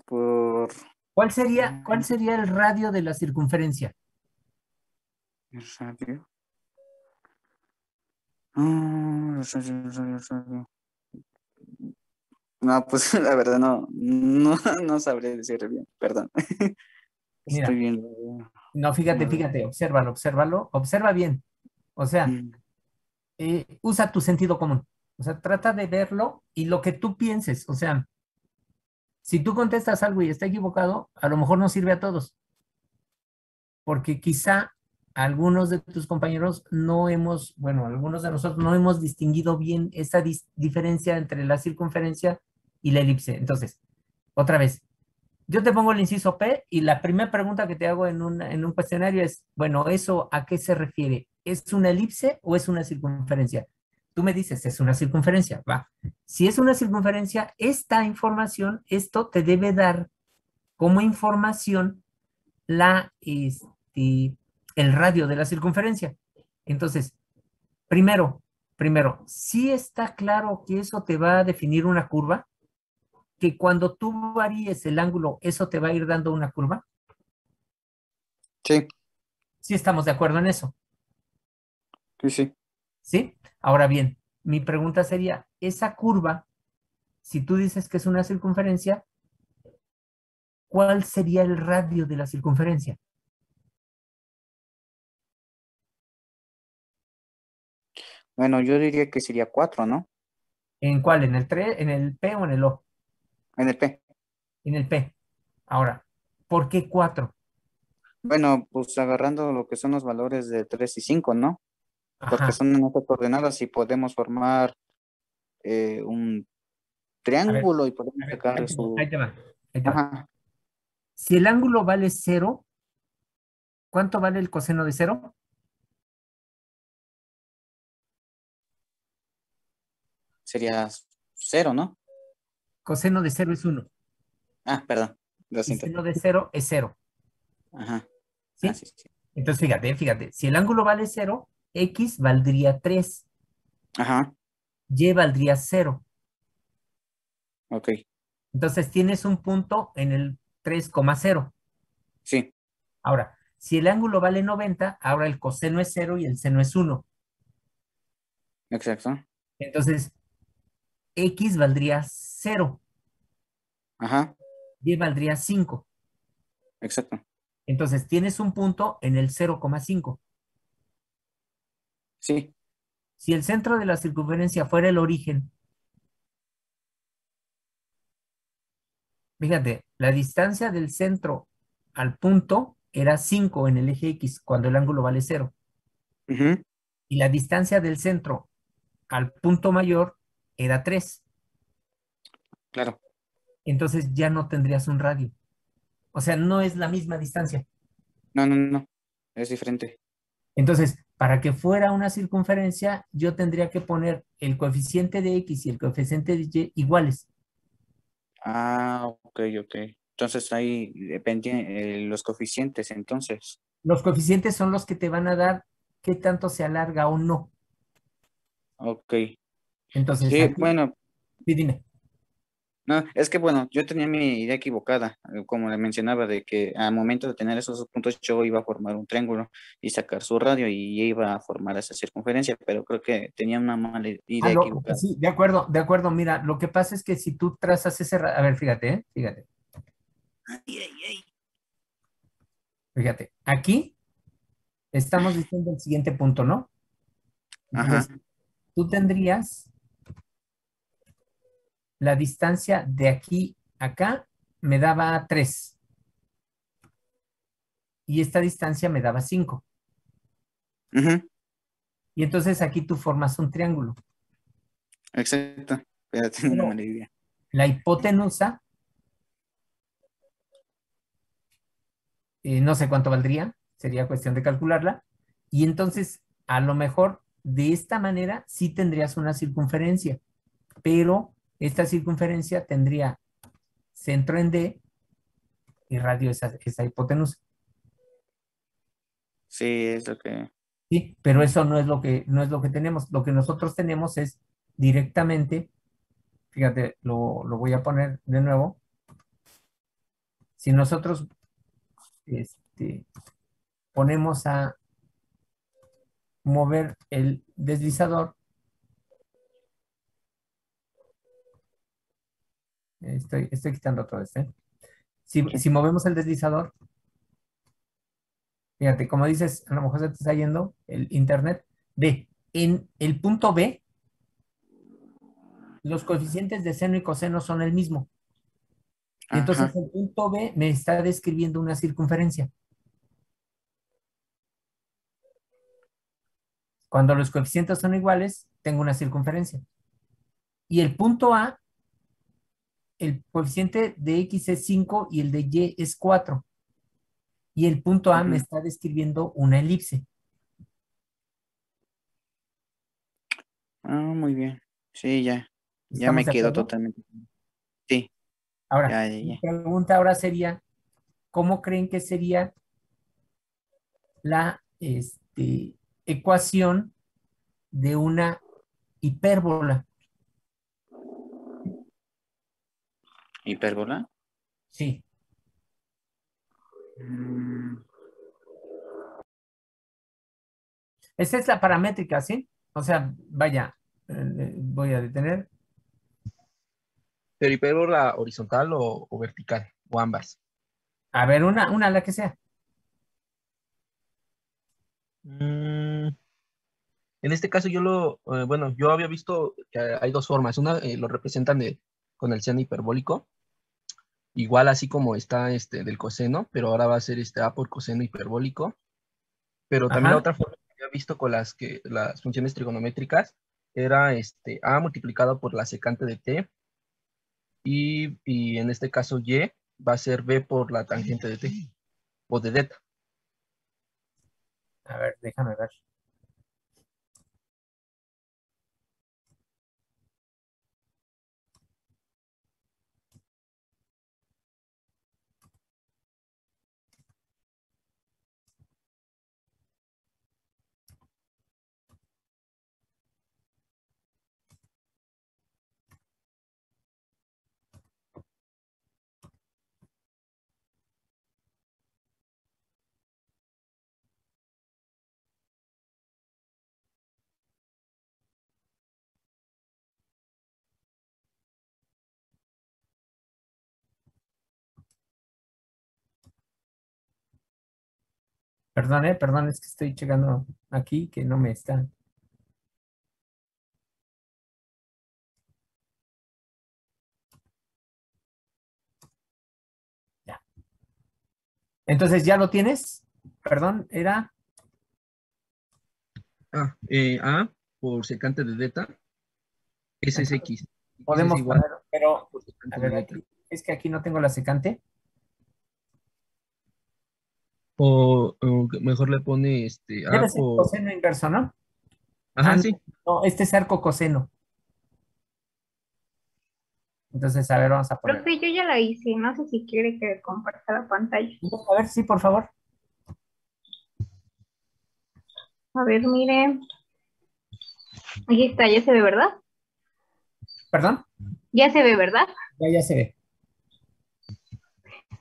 por ¿Cuál sería el radio de la circunferencia? el radio. El radio. No, pues la verdad no sabré decir bien, perdón. Estoy Mira, viendo. no, fíjate, obsérvalo, observa bien. O sea, Mm, usa tu sentido común. O sea, trata de verlo y lo que tú pienses. O sea, si tú contestas algo y está equivocado, a lo mejor no sirve a todos. Porque quizá algunos de tus compañeros algunos de nosotros no hemos distinguido bien esa diferencia entre la circunferencia y la elipse. Entonces, otra vez, yo te pongo el inciso P y la primera pregunta que te hago en un cuestionario es, bueno, ¿eso a qué se refiere? ¿Es una elipse o es una circunferencia? Tú me dices, es una circunferencia, va. Si es una circunferencia, esta información, esto te debe dar como información el radio de la circunferencia. Entonces, primero, ¿sí está claro que eso te va a definir una curva? Que cuando tú varíes el ángulo, eso te va a ir dando una curva. Sí, Sí estamos de acuerdo en eso, sí, sí. ¿sí? Ahora bien, mi pregunta sería, esa curva, si tú dices que es una circunferencia, ¿cuál sería el radio de la circunferencia? Bueno, yo diría que sería 4, ¿no? ¿En cuál? ¿En el 3, en el P o en el O? En el P. En el P. Ahora, ¿por qué 4? Bueno, pues agarrando lo que son los valores de 3 y 5, ¿no? Porque Ajá. son en estas coordenadas y podemos formar un A ver, triángulo y podemos ahí sacar te va, su... ahí te va, ahí te va. Ajá, Si el ángulo vale 0, ¿cuánto vale el coseno de 0? sería 0, ¿no? Coseno de 0 es 1. Ah, perdón, lo Y siento. seno de 0 es 0. Ajá, ¿Sí? sí, sí. Entonces, fíjate, si el ángulo vale 0, X valdría 3, Ajá, Y valdría 0. ok, Entonces tienes un punto en el 3,0. sí, Ahora, si el ángulo vale 90, ahora el coseno es 0 y el seno es 1. exacto. Entonces, X valdría 0, Ajá, Y valdría 5. exacto. Entonces, tienes un punto en el 0,5. Sí, Si el centro de la circunferencia fuera el origen, fíjate, la distancia del centro al punto era 5 en el eje X cuando el ángulo vale 0. ujú, Y la distancia del centro al punto mayor era 3. claro. Entonces ya no tendrías un radio. O sea, no es la misma distancia. No, no, no, es diferente. Entonces, para que fuera una circunferencia, yo tendría que poner el coeficiente de X y el coeficiente de Y iguales. Ah, ok, ok. Entonces ahí dependen los coeficientes, entonces. Los coeficientes son los que te van a dar qué tanto se alarga o no. Ok. Entonces, Sí, aquí, bueno, sí, dime. no, es que bueno, yo tenía mi idea equivocada, como le mencionaba, de que al momento de tener esos dos puntos yo iba a formar un triángulo y sacar su radio y iba a formar esa circunferencia, pero creo que tenía una mala idea equivocada. Sí, de acuerdo. Mira, lo que pasa es que si tú trazas ese, a ver, fíjate, fíjate. Fíjate, aquí estamos diciendo el siguiente punto, ¿no? Ajá, Entonces, tú tendrías la distancia de aquí a acá, me daba 3. Y esta distancia me daba 5. ujú, Y entonces aquí tú formas un triángulo. exacto, pero tenía una Pero mala idea. la hipotenusa, no sé cuánto valdría, sería cuestión de calcularla. Y entonces, a lo mejor, de esta manera sí tendrías una circunferencia, pero esta circunferencia tendría centro en D y radio esa hipotenusa. Sí, es lo que... Sí, pero eso no es lo que tenemos. Lo que nosotros tenemos es directamente, fíjate, lo voy a poner de nuevo. Si nosotros ponemos a mover el deslizador, estoy quitando todo esto, ¿eh? Si movemos el deslizador, fíjate, como dices, a lo mejor se te está yendo el internet, en el punto B, los coeficientes de seno y coseno son el mismo. Y entonces Ajá, el punto B me está describiendo una circunferencia. Cuando los coeficientes son iguales, tengo una circunferencia. Y el punto A, el coeficiente de X es 5 y el de Y es 4. Y el punto A me ujú. está describiendo una elipse. Ah, muy bien. Sí, ya ¿Estamos me de quedó acuerdo? totalmente. Sí, Ahora, ya. mi pregunta ahora sería, ¿cómo creen que sería la ecuación de una hipérbola? ¿Hipérbola? Sí. Mm, Esta es la paramétrica, ¿sí? O sea, vaya, voy a detener. ¿Pero hipérbola horizontal o vertical? O ambas. A ver, una la que sea. Mm, en este caso bueno, yo había visto que hay dos formas. Una lo representan con el seno hiperbólico, igual así como está del coseno, pero ahora va a ser A por coseno hiperbólico. Pero también la Ajá. otra forma que había visto con las funciones trigonométricas era A multiplicado por la secante de t y en este caso y va a ser b por la tangente de t o de delta. A ver, déjame ver. Perdón, es que estoy checando aquí que no me está. Ya. Entonces, ¿ya lo tienes? Perdón, era. A por secante de delta, ese es Entonces, x. X es podemos igual poner, pero, por a secante de ver, delta. es que aquí no tengo la secante. O mejor le pone Debe A ser por... coseno inverso, ¿no? Ah, Ajá, sí. no, este es arco coseno. Entonces, a ver, vamos a poner. Profe, yo ya la hice, no sé si quiere que comparta la pantalla. A ver, sí, por favor. A ver, mire. Ahí está, ya se ve, ¿verdad? Perdón, Ya se ve, ¿verdad? ya se ve.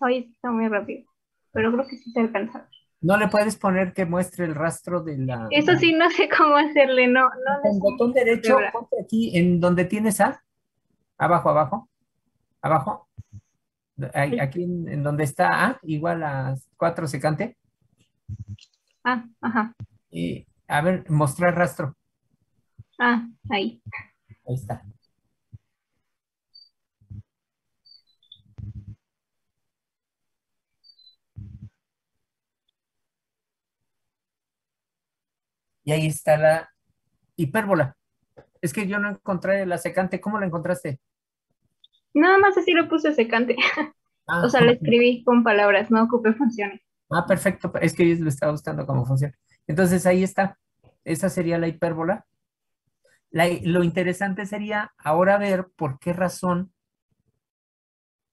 Ay, está muy rápido. Pero creo que sí se alcanza. No le puedes poner que muestre el rastro de la. Eso sí, no sé cómo hacerle, no le Con sé botón mucho derecho, álgebra. ponte aquí en donde tienes A. Abajo, abajo, abajo. Aquí en donde está A, igual a 4 secante. Ah, ajá. Y a ver, mostrar rastro. Ah, ahí. Ahí está. Y ahí está la hipérbola. Es que yo no encontré la secante. ¿Cómo la encontraste? Nada más así lo puse secante. O Ah, sea, lo escribí con palabras, no ocupé funciones. perfecto. Es que yo lo estaba buscando cómo funciona. Entonces ahí está. Esa sería la hipérbola. Lo interesante sería ahora ver por qué razón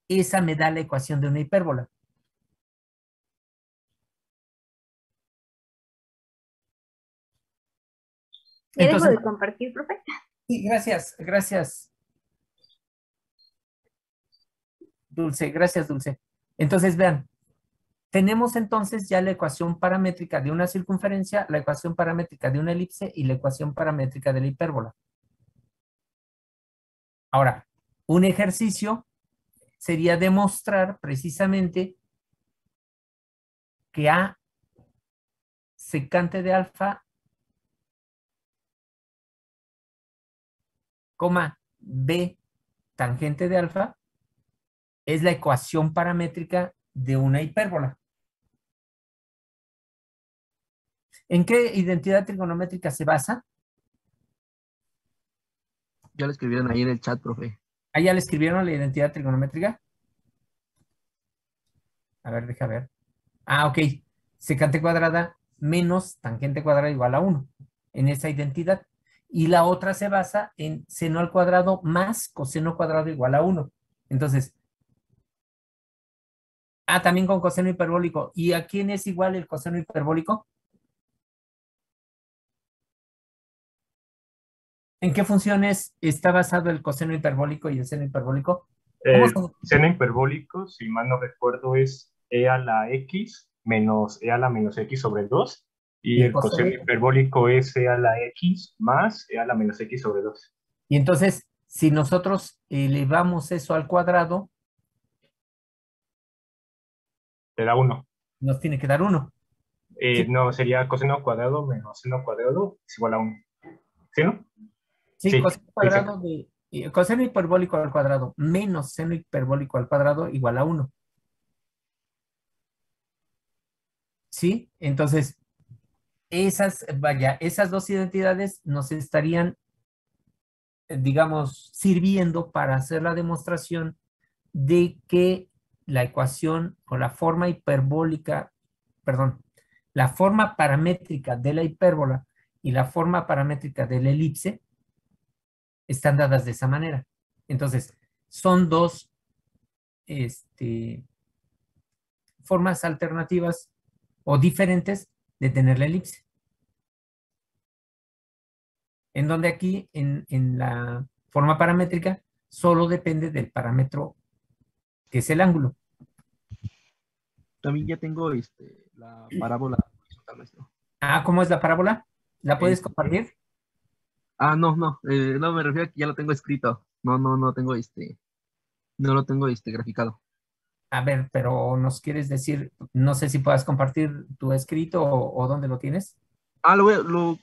esa me da la ecuación de una hipérbola. ¿Ya dejo Entonces, de compartir, profe? sí, gracias, Dulce, gracias, Dulce. Entonces, vean, tenemos entonces ya la ecuación paramétrica de una circunferencia, la ecuación paramétrica de una elipse y la ecuación paramétrica de la hipérbola. Ahora, un ejercicio sería demostrar precisamente que A secante de alfa, B tangente de alfa, es la ecuación paramétrica de una hipérbola. ¿En qué identidad trigonométrica se basa? Ya lo escribieron ahí en el chat, profe. ¿Allá le escribieron la identidad trigonométrica? A ver, deja ver. Ok. Secante cuadrada menos tangente cuadrada igual a 1. En esa identidad. Y la otra se basa en seno al cuadrado más coseno cuadrado igual a 1. Entonces, también con coseno hiperbólico. ¿Y a quién es igual el coseno hiperbólico? ¿En qué funciones está basado el coseno hiperbólico y el seno hiperbólico? ¿Cómo se... El seno hiperbólico, si mal no recuerdo, es e a la x menos e a la menos x sobre el 2. Y Y el el coseno coseno. hiperbólico es e a la x más e a la menos x sobre 2. Y entonces, si nosotros elevamos eso al cuadrado, Te da 1. Nos tiene que dar 1. ¿Sí? No, sería coseno cuadrado menos seno cuadrado es igual a 1. ¿Sí, no? Sí, Sí, coseno cuadrado coseno hiperbólico al cuadrado menos seno hiperbólico al cuadrado igual a 1. ¿Sí? Entonces, esas dos identidades nos estarían, digamos, sirviendo para hacer la demostración de que la ecuación o la forma hiperbólica, perdón, la forma paramétrica de la hipérbola y la forma paramétrica de la elipse están dadas de esa manera. Entonces, son dos formas alternativas o diferentes de tener la elipse. En donde aquí, en la forma paramétrica, solo depende del parámetro que es el ángulo. También ya tengo la parábola horizontal, maestro. ¿Cómo es la parábola? ¿La puedes Este, compartir? No, no me refiero a que ya lo tengo escrito. No tengo no lo tengo graficado. A ver, pero nos quieres decir, no sé si puedas compartir tu escrito o dónde lo tienes. Bueno,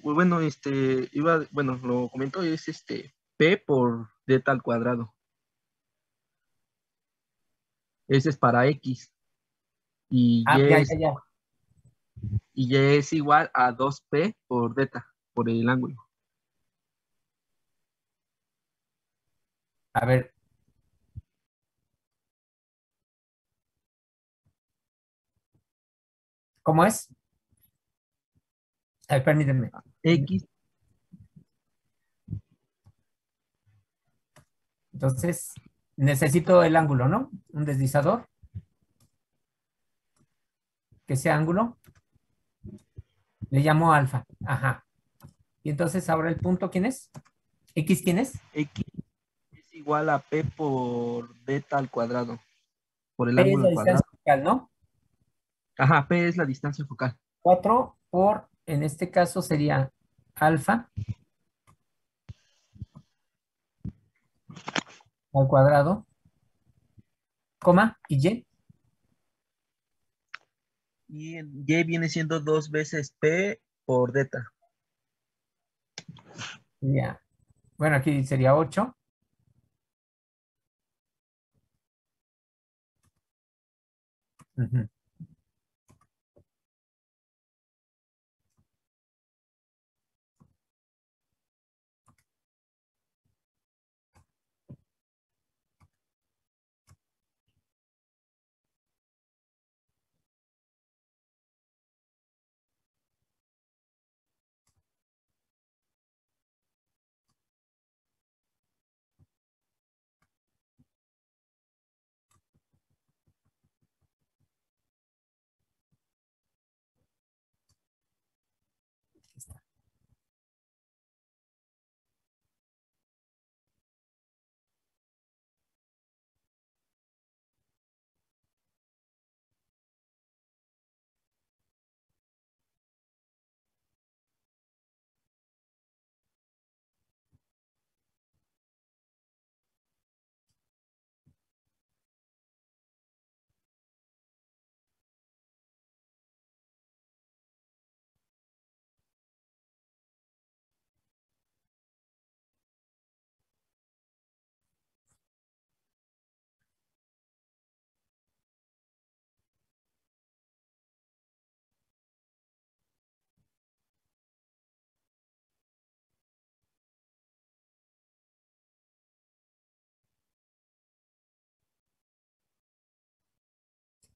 lo comento, es P por delta al cuadrado. Ese es para X. Y Ya. Y es igual a 2P por delta, por el ángulo. A ver. ¿Cómo es? A ver, permítanme. X. Entonces, necesito el ángulo, ¿no? Un deslizador. Que sea ángulo. Le llamo alfa. Ajá. Y entonces ahora el punto, ¿quién es? ¿X quién es? X es igual a P por delta al cuadrado. Por el P es ángulo la al cuadrado. distancia focal, ¿no? Ajá, P es la distancia focal. 4 por, en este caso sería alfa al cuadrado, coma, y y. Y Y viene siendo 2 veces P por delta. Ya. Bueno, aquí sería 8. Ujú.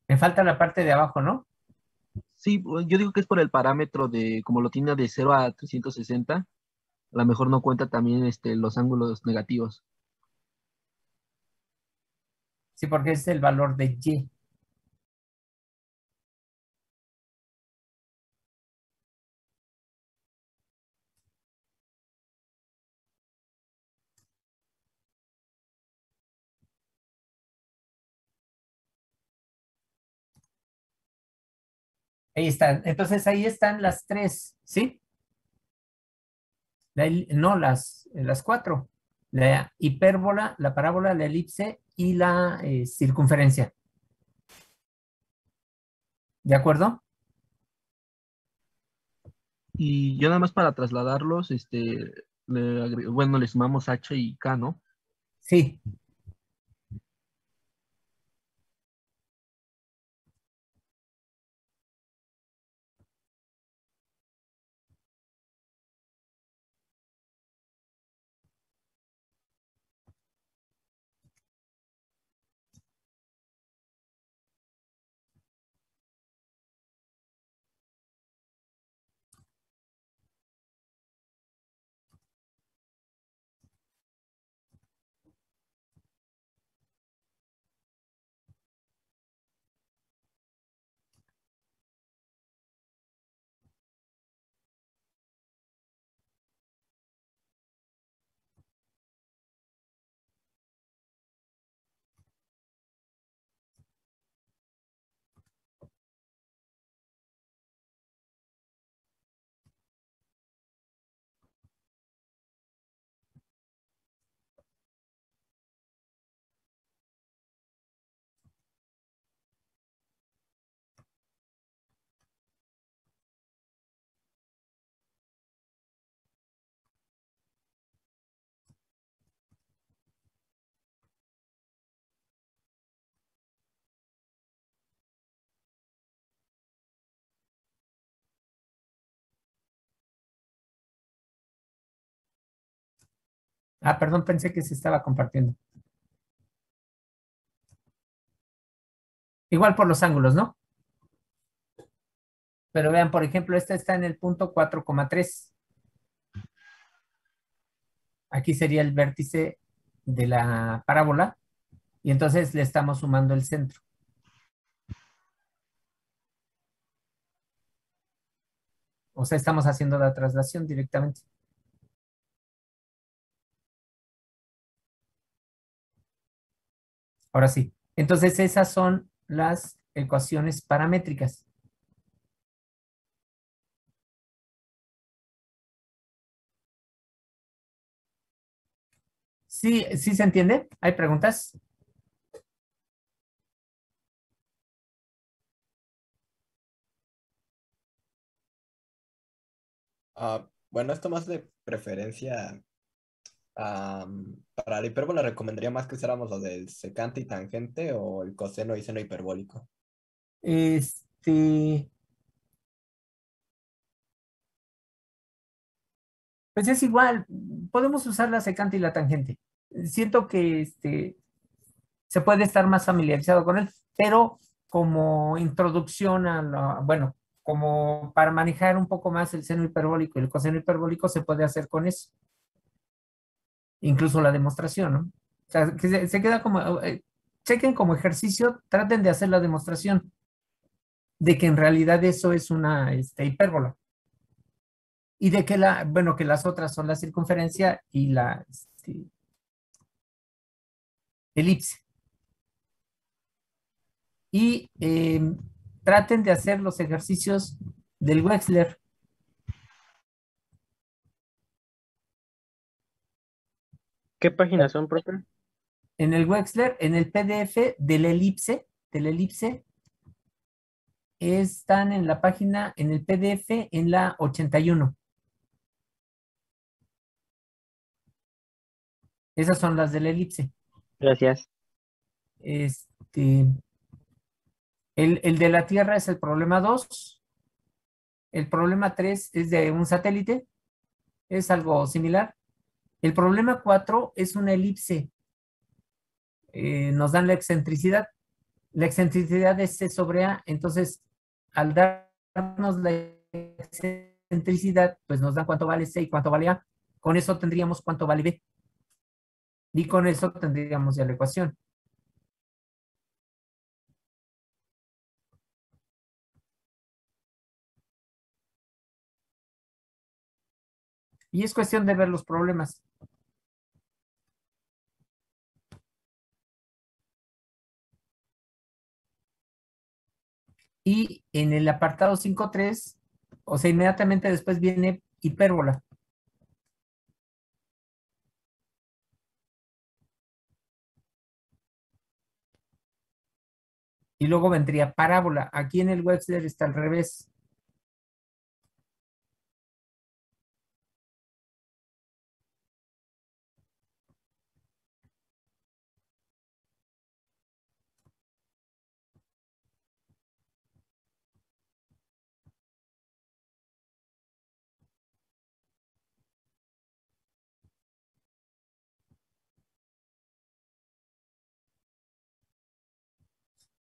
Me falta la parte de abajo, ¿no? Sí, yo digo que es por el parámetro de, como lo tiene de 0 a 360, a lo mejor no cuenta también los ángulos negativos. Sí, porque es el valor de y. Ahí están. Entonces ahí están las tres, ¿sí? No, las 4. La hipérbola, la parábola, la elipse y la circunferencia. ¿De acuerdo? Y ya nada más para trasladarlos, bueno, le sumamos H y K, ¿no? Sí. Ah, perdón, pensé que se estaba compartiendo. Igual por los ángulos, ¿no? Pero vean, por ejemplo, esta está en el punto 4,3. Aquí sería el vértice de la parábola y entonces le estamos sumando el centro. O sea, estamos haciendo la traslación directamente. Ahora sí. Entonces esas son las ecuaciones paramétricas. ¿Sí, sí se entiende? ¿Hay preguntas? Bueno, esto más de preferencia. Para la hipérbola recomendaría más que usáramos lo del secante y tangente o el coseno y seno hiperbólico. Pues es igual, podemos usar la secante y la tangente. Siento que se puede estar más familiarizado con él, pero como introducción a bueno, como para manejar un poco más el seno hiperbólico y el coseno hiperbólico se puede hacer con eso. Incluso la demostración, ¿no? O sea, que se queda como, chequen como ejercicio, traten de hacer la demostración de que en realidad eso es una hipérbola. Y de que bueno, que las otras son la circunferencia y la elipse. Y traten de hacer los ejercicios del Wechsler. ¿Qué páginas son, profe? En el Wechsler, en el PDF del elipse, están en la página, en el PDF, en la 81. Esas son las del elipse. Gracias. El de la Tierra es el problema 2. El problema 3 es de un satélite. Es algo similar. El problema 4 es una elipse. Nos dan la excentricidad. La excentricidad es C sobre A. Entonces, al darnos la excentricidad, pues nos dan cuánto vale C y cuánto vale A. Con eso tendríamos cuánto vale B. Y con eso tendríamos ya la ecuación. Y es cuestión de ver los problemas. Y en el apartado 5.3, o sea, inmediatamente después viene hipérbola. y luego vendría parábola. Aquí en el Webster está al revés.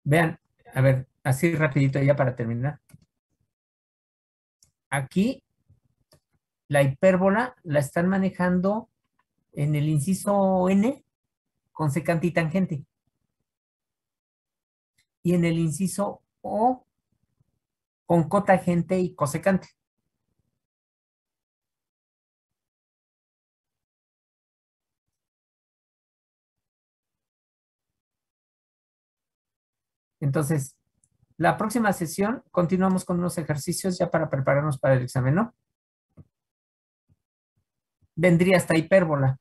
Vean, a ver, así rapidito ya para terminar. Aquí la hipérbola la están manejando en el inciso N con secante y tangente. Y en el inciso O con cotangente y cosecante. Entonces, la próxima sesión continuamos con unos ejercicios ya para prepararnos para el examen, ¿no? Vendría hasta hipérbola.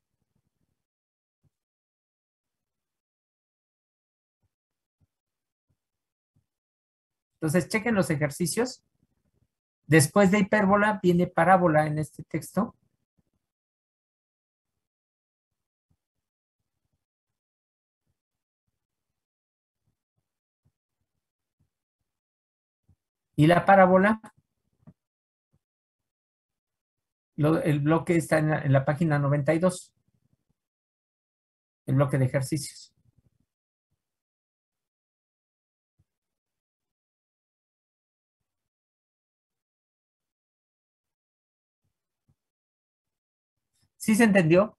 Entonces, chequen los ejercicios. Después de hipérbola viene parábola en este texto. Y la parábola, el bloque está en la página 92. El bloque de ejercicios. ¿Sí se entendió?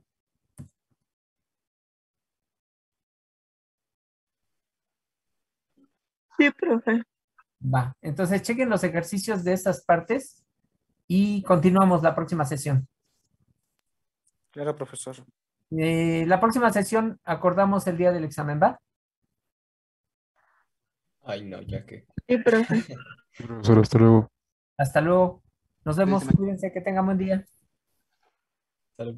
Sí, profe. Va. Entonces, chequen los ejercicios de estas partes y continuamos la próxima sesión. Claro, profesor. La próxima sesión acordamos el día del examen, ¿va? Ay, no, ya que. Sí, profe. Profesor, hasta luego. Hasta luego. Nos vemos. Cuídense. Cuídense, que tengan buen día. Sale,